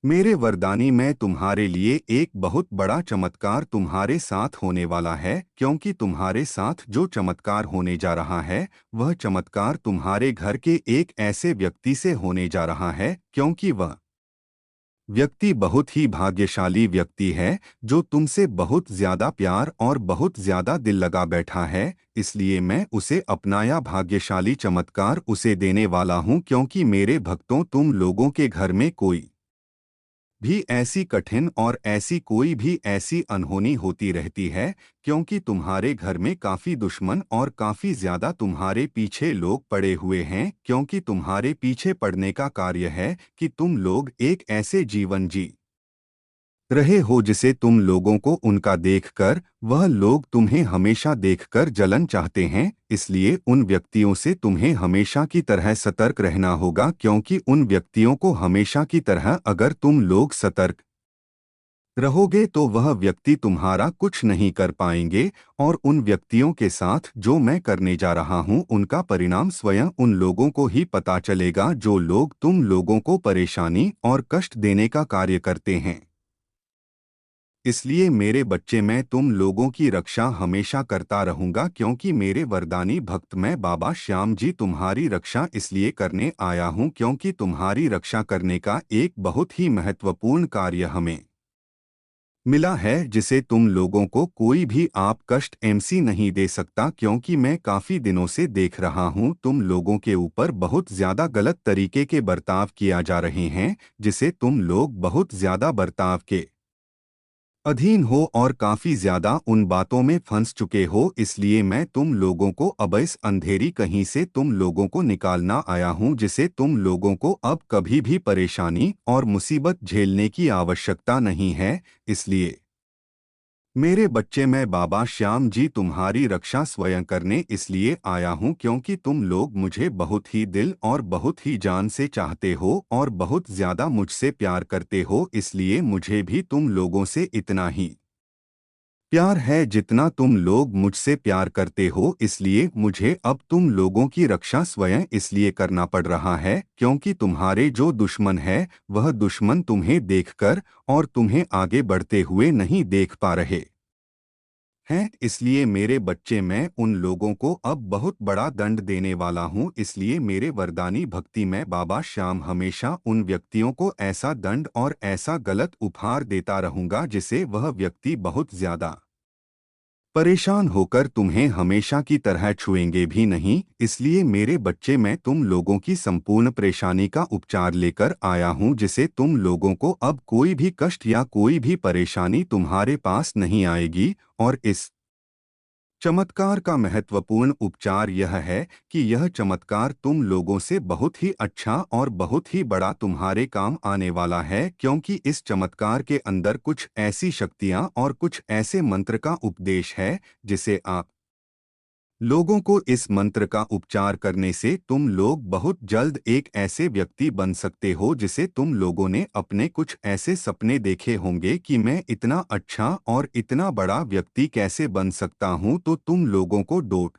मेरे वरदानी मैं तुम्हारे लिए एक बहुत बड़ा चमत्कार तुम्हारे साथ होने वाला है, क्योंकि तुम्हारे साथ जो चमत्कार होने जा रहा है वह चमत्कार तुम्हारे घर के एक ऐसे व्यक्ति से होने जा रहा है, क्योंकि वह व्यक्ति बहुत ही भाग्यशाली व्यक्ति है जो तुमसे बहुत ज्यादा प्यार और बहुत ज्यादा दिल लगा बैठा है। इसलिए मैं उसे अपनाया भाग्यशाली चमत्कार उसे देने वाला हूँ, क्योंकि मेरे भक्तों तुम लोगों के घर में कोई भी ऐसी कठिन और ऐसी कोई भी ऐसी अनहोनी होती रहती है, क्योंकि तुम्हारे घर में काफी दुश्मन और काफी ज्यादा तुम्हारे पीछे लोग पड़े हुए हैं। क्योंकि तुम्हारे पीछे पड़ने का कार्य है कि तुम लोग एक ऐसे जीवन जी रहे हो जिसे तुम लोगों को उनका देखकर वह लोग तुम्हें हमेशा देखकर जलन चाहते हैं। इसलिए उन व्यक्तियों से तुम्हें हमेशा की तरह सतर्क रहना होगा, क्योंकि उन व्यक्तियों को हमेशा की तरह अगर तुम लोग सतर्क रहोगे तो वह व्यक्ति तुम्हारा कुछ नहीं कर पाएंगे। और उन व्यक्तियों के साथ जो मैं करने जा रहा हूं उनका परिणाम स्वयं उन लोगों को ही पता चलेगा जो लोग तुम लोगों को परेशानी और कष्ट देने का कार्य करते हैं। इसलिए मेरे बच्चे मैं तुम लोगों की रक्षा हमेशा करता रहूंगा, क्योंकि मेरे वरदानी भक्त मैं बाबा श्याम जी तुम्हारी रक्षा इसलिए करने आया हूं क्योंकि तुम्हारी रक्षा करने का एक बहुत ही महत्वपूर्ण कार्य हमें मिला है, जिसे तुम लोगों को कोई भी आप कष्ट एमसी नहीं दे सकता। क्योंकि मैं काफी दिनों से देख रहा हूं तुम लोगों के ऊपर बहुत ज्यादा गलत तरीके के बर्ताव किया जा रहे हैं, जिसे तुम लोग बहुत ज्यादा बर्ताव के अधीन हो और काफी ज्यादा उन बातों में फंस चुके हो। इसलिए मैं तुम लोगों को अब इस अंधेरी कहीं से तुम लोगों को निकालना आया हूं, जिसे तुम लोगों को अब कभी भी परेशानी और मुसीबत झेलने की आवश्यकता नहीं है। इसलिए मेरे बच्चे मैं बाबा श्याम जी तुम्हारी रक्षा स्वयं करने इसलिए आया हूं, क्योंकि तुम लोग मुझे बहुत ही दिल और बहुत ही जान से चाहते हो और बहुत ज्यादा मुझसे प्यार करते हो। इसलिए मुझे भी तुम लोगों से इतना ही प्यार है जितना तुम लोग मुझसे प्यार करते हो। इसलिए मुझे अब तुम लोगों की रक्षा स्वयं इसलिए करना पड़ रहा है, क्योंकि तुम्हारे जो दुश्मन है वह दुश्मन तुम्हें देखकर और तुम्हें आगे बढ़ते हुए नहीं देख पा रहे हैं। इसलिए मेरे बच्चे मैं उन लोगों को अब बहुत बड़ा दंड देने वाला हूँ। इसलिए मेरे वरदानी भक्ति में बाबा श्याम हमेशा उन व्यक्तियों को ऐसा दंड और ऐसा गलत उपहार देता रहूंगा जिसे वह व्यक्ति बहुत ज्यादा परेशान होकर तुम्हें हमेशा की तरह छुएंगे भी नहीं। इसलिए मेरे बच्चे मैं तुम लोगों की संपूर्ण परेशानी का उपचार लेकर आया हूं, जिसे तुम लोगों को अब कोई भी कष्ट या कोई भी परेशानी तुम्हारे पास नहीं आएगी। और इस चमत्कार का महत्वपूर्ण उपचार यह है कि यह चमत्कार तुम लोगों से बहुत ही अच्छा और बहुत ही बड़ा तुम्हारे काम आने वाला है, क्योंकि इस चमत्कार के अंदर कुछ ऐसी शक्तियां और कुछ ऐसे मंत्र का उपदेश है जिसे आप लोगों को इस मंत्र का उपचार करने से तुम लोग बहुत जल्द एक ऐसे व्यक्ति बन सकते हो जिसे तुम लोगों ने अपने कुछ ऐसे सपने देखे होंगे कि मैं इतना अच्छा और इतना बड़ा व्यक्ति कैसे बन सकता हूं। तो तुम लोगों को डोट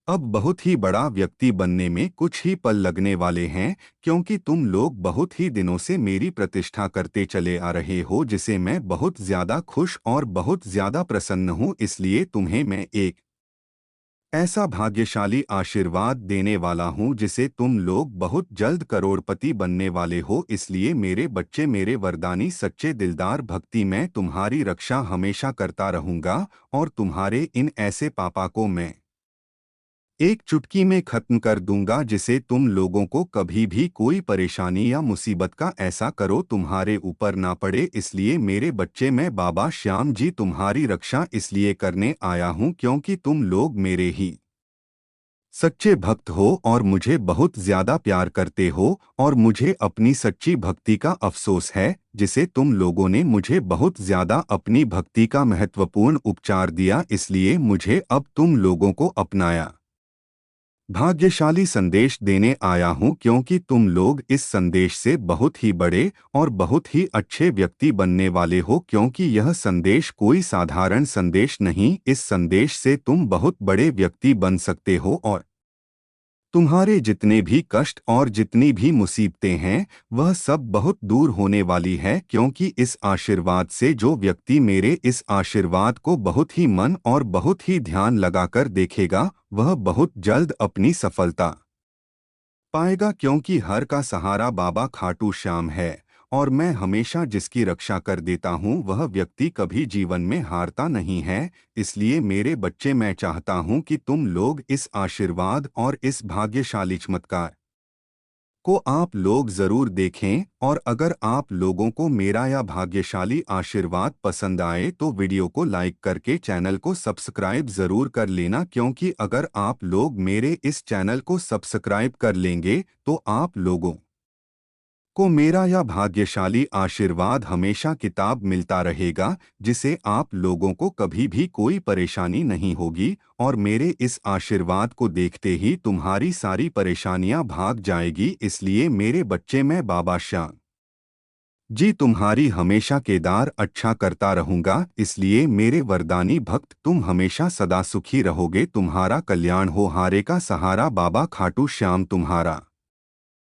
अब बहुत ही बड़ा व्यक्ति बनने में कुछ ही पल लगने वाले हैं, क्योंकि तुम लोग बहुत ही दिनों से मेरी प्रतिष्ठा करते चले आ रहे हो, जिसे मैं बहुत ज्यादा खुश और बहुत ज्यादा प्रसन्न हूं। इसलिए तुम्हें मैं एक ऐसा भाग्यशाली आशीर्वाद देने वाला हूं जिसे तुम लोग बहुत जल्द करोड़पति बनने वाले हो। इसलिए मेरे बच्चे मेरे वरदानी सच्चे दिलदार भक्ति मैं तुम्हारी रक्षा हमेशा करता रहूंगा और तुम्हारे इन ऐसे पापा को मैं एक चुटकी में खत्म कर दूंगा, जिसे तुम लोगों को कभी भी कोई परेशानी या मुसीबत का ऐसा करो तुम्हारे ऊपर ना पड़े। इसलिए मेरे बच्चे मैं बाबा श्याम जी तुम्हारी रक्षा इसलिए करने आया हूं, क्योंकि तुम लोग मेरे ही सच्चे भक्त हो और मुझे बहुत ज्यादा प्यार करते हो। और मुझे अपनी सच्ची भक्ति का अफसोस है, जिसे तुम लोगों ने मुझे बहुत ज्यादा अपनी भक्ति का महत्वपूर्ण उपचार दिया। इसलिए मुझे अब तुम लोगों को अपनाया भाग्यशाली संदेश देने आया हूं, क्योंकि तुम लोग इस संदेश से बहुत ही बड़े और बहुत ही अच्छे व्यक्ति बनने वाले हो। क्योंकि यह संदेश कोई साधारण संदेश नहीं, इस संदेश से तुम बहुत बड़े व्यक्ति बन सकते हो और तुम्हारे जितने भी कष्ट और जितनी भी मुसीबतें हैं वह सब बहुत दूर होने वाली है, क्योंकि इस आशीर्वाद से जो व्यक्ति मेरे इस आशीर्वाद को बहुत ही मन और बहुत ही ध्यान लगाकर देखेगा वह बहुत जल्द अपनी सफलता पाएगा, क्योंकि हर का सहारा बाबा खाटू श्याम है। और मैं हमेशा जिसकी रक्षा कर देता हूँ वह व्यक्ति कभी जीवन में हारता नहीं है। इसलिए मेरे बच्चे, मैं चाहता हूँ कि तुम लोग इस आशीर्वाद और इस भाग्यशाली चमत्कार को आप लोग जरूर देखें। और अगर आप लोगों को मेरा यह भाग्यशाली आशीर्वाद पसंद आए तो वीडियो को लाइक करके चैनल को सब्सक्राइब जरूर कर लेना, क्योंकि अगर आप लोग मेरे इस चैनल को सब्सक्राइब कर लेंगे तो आप लोगों को मेरा यह भाग्यशाली आशीर्वाद हमेशा किताब मिलता रहेगा, जिसे आप लोगों को कभी भी कोई परेशानी नहीं होगी। और मेरे इस आशीर्वाद को देखते ही तुम्हारी सारी परेशानियां भाग जाएगी। इसलिए मेरे बच्चे, मैं बाबा श्याम जी तुम्हारी हमेशा केदार अच्छा करता रहूंगा। इसलिए मेरे वरदानी भक्त, तुम हमेशा सदा सुखी रहोगे। तुम्हारा कल्याण हो। हारे का सहारा बाबा खाटू श्याम तुम्हारा।